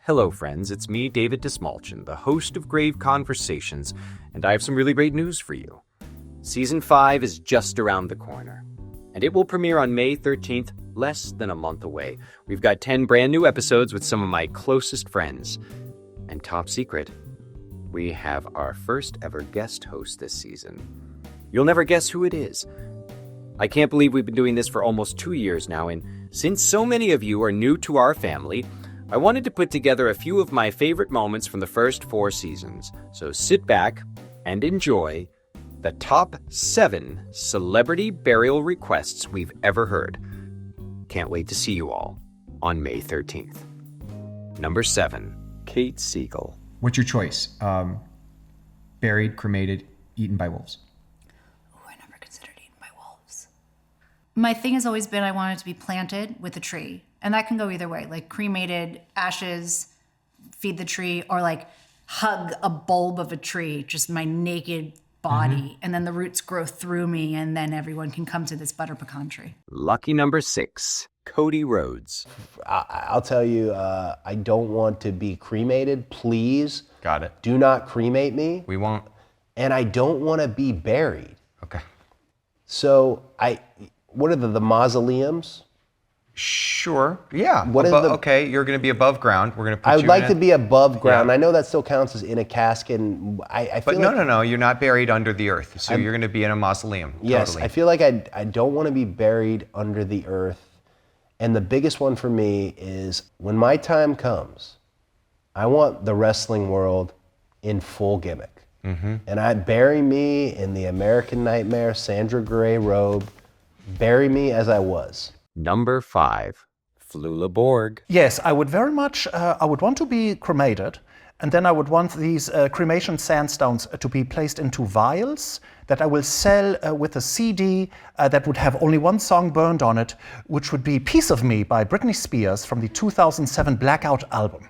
Hello, friends. It's me, David Dastmalchian, the host of Grave Conversations, and I have some really great news for you. Season 5 is just around the corner, and it will premiere on May 13th, less than a month away. We've got 10 brand new episodes with some of my closest friends. And top secret, we have our first ever guest host this season. You'll never guess who it is. I can't believe we've been doing this for almost 2 years now, and since so many of you are new to our family, I wanted to put together a few of my favorite moments from the first 4 seasons. So sit back and enjoy the top 7 celebrity burial requests we've ever heard. Can't wait to see you all on May 13th. Number 7, Kate Siegel. What's your choice? Buried, cremated, eaten by wolves. Oh, I never considered eaten by wolves. My thing has always been I want it to be planted with a tree. And that can go either way, like cremated, ashes, feed the tree, or like hug a bulb of a tree, just my naked body. And then the roots grow through me, and then everyone can come to this butter pecan tree. Lucky number 6, Cody Rhodes. I'll tell you, I don't want to be cremated. Please. Got it. Do not cremate me. We won't. And I don't want to be buried. Okay. So what are the mausoleums? Sure. Yeah. Okay, you're going to be above ground. We're going to put you I would like to be above ground. Yeah. I know that still counts as in a casket. And I feel But no. You're not buried under the earth. So you're going to be in a mausoleum. Yes, Totally. I feel like I don't want to be buried under the earth. And the biggest one for me is when my time comes, I want the wrestling world in full gimmick. And I'd bury me in the American Nightmare Sandra Grey robe. Bury me as I was. Number 5, Flula Borg. Yes, I would very much, I would want to be cremated, and then I would want these cremation sandstones to be placed into vials that I will sell with a CD that would have only one song burned on it, which would be Piece of Me by Britney Spears from the 2007 Blackout album.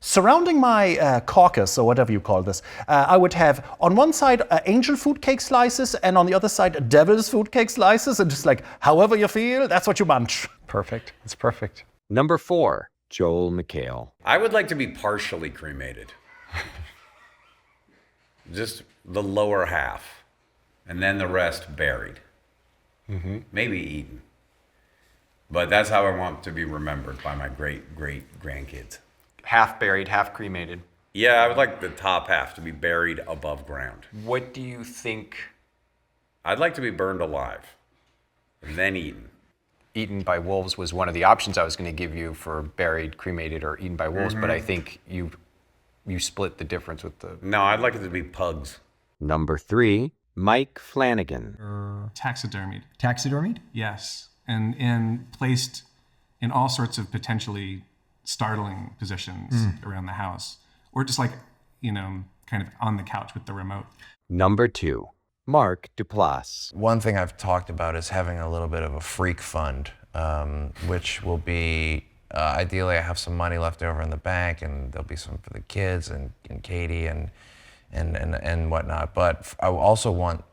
Surrounding my carcass, or whatever you call this, I would have on one side angel food cake slices, and on the other side devil's food cake slices, and just like however you feel, that's what you munch. Perfect. It's perfect. Number 4, Joel McHale. I would like to be partially cremated. Just the lower half, and then the rest buried. Maybe eaten. But that's how I want to be remembered by my great-great-grandkids. Half buried, half cremated. Yeah, I would like the top half to be buried above ground. What do you think? I'd like to be burned alive and then eaten. Eaten by wolves was one of the options I was going to give you for buried, cremated, or eaten by wolves, but I think you split the difference with the... No, I'd like it to be pugs. Number 3, Mike Flanagan. Taxidermied. Taxidermied? Yes, and placed in all sorts of potentially startling positions around the house, or just like, kind of on the couch with the remote. Number 2, Mark Duplass. One thing I've talked about is having a little bit of a freak fund, which will be, ideally I have some money left over in the bank, and there'll be some for the kids and Katie and whatnot. But I also want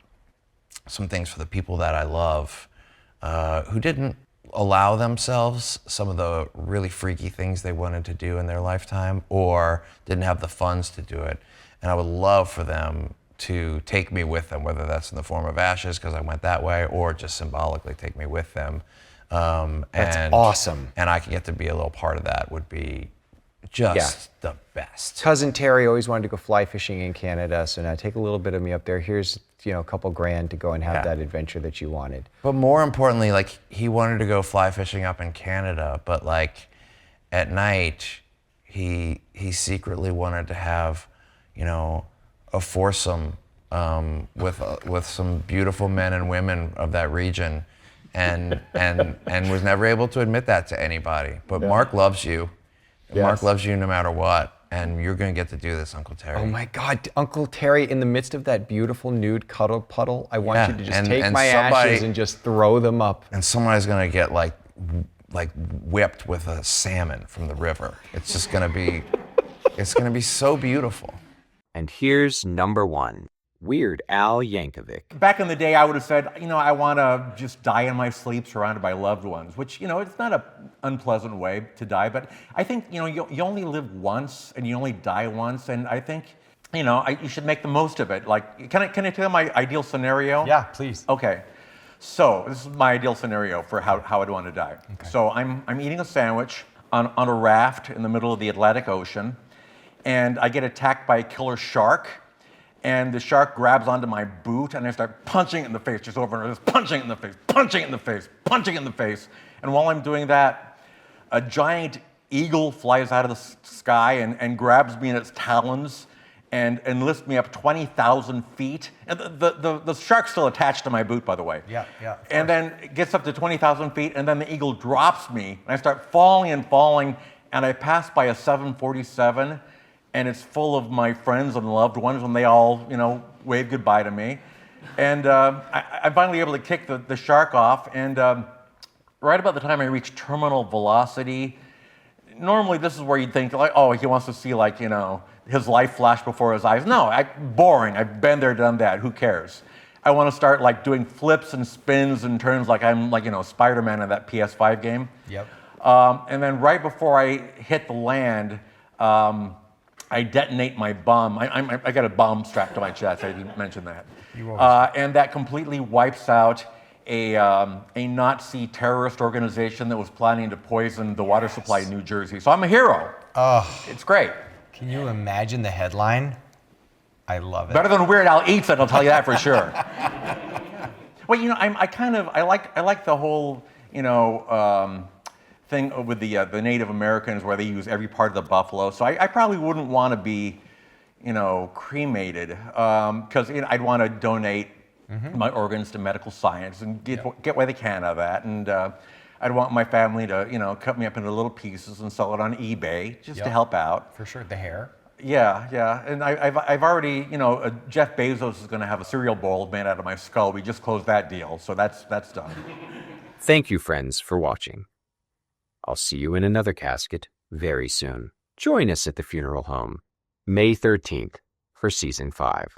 some things for the people that I love who didn't allow themselves some of the really freaky things they wanted to do in their lifetime, or didn't have the funds to do it. And I would love for them to take me with them, whether that's in the form of ashes, because I went that way, or just symbolically take me with them. That's awesome. And I can get to be a little part of that would be just the best. Cousin Terry always wanted to go fly fishing in Canada, so now take a little bit of me up there. Here's a couple grand to go and have that adventure that you wanted. But more importantly, like, he wanted to go fly fishing up in Canada, but like at night he secretly wanted to have, a foursome with some beautiful men and women of that region, and was never able to admit that to anybody. But Mark loves you. Yes. Mark loves you no matter what. And you're going to get to do this, Uncle Terry. Oh my God, Uncle Terry, in the midst of that beautiful nude cuddle puddle, I want you to just take my ashes and just throw them up. And somebody's going to get like whipped with a salmon from the river. It's just going to be, it's going to be so beautiful. And here's number 1, Weird Al Yankovic. Back in the day, I would have said, I want to just die in my sleep surrounded by loved ones, which, it's not an unpleasant way to die. But I think, you only live once and you only die once. And I think, you should make the most of it. Like, can I tell you my ideal scenario? Yeah, please. Okay. So this is my ideal scenario for how I'd want to die. Okay. So I'm eating a sandwich on a raft in the middle of the Atlantic Ocean, and I get attacked by a killer shark. And the shark grabs onto my boot, and I start punching it in the face, just over and over, just punching it in the face, punching it in the face, punching it in the face. And while I'm doing that, a giant eagle flies out of the sky and grabs me in its talons and lifts me up 20,000 feet. And the shark's still attached to my boot, by the way. Yeah. And then it gets up to 20,000 feet, and then the eagle drops me, and I start falling, and I pass by a 747. And it's full of my friends and loved ones, and they all, wave goodbye to me. And I'm finally able to kick the shark off, and right about the time I reach terminal velocity, normally this is where you'd think, like, oh, he wants to see, like, his life flash before his eyes. No, boring. I've been there, done that. Who cares? I want to start, like, doing flips and spins and turns like I'm, like, Spider-Man in that PS5 game. Yep. And then right before I hit the land, I detonate my bomb. I got a bomb strapped to my chest. I didn't mention that. And that completely wipes out a Nazi terrorist organization that was planning to poison the water supply in New Jersey. So I'm a hero. Oh, it's great. Can you imagine the headline? I love it. Better than Weird Al Eats It, I'll tell you that for sure. Well, I like the whole, thing with the Native Americans where they use every part of the buffalo. So I probably wouldn't want to be, cremated because I'd want to donate my organs to medical science and get what they can out of that. And I'd want my family to, cut me up into little pieces and sell it on eBay just to help out. For sure, the hair. Yeah. And I've already, Jeff Bezos is going to have a cereal bowl made out of my skull. We just closed that deal, so that's done. Thank you, friends, for watching. I'll see you in another casket very soon. Join us at the funeral home, May 13th, for Season 5.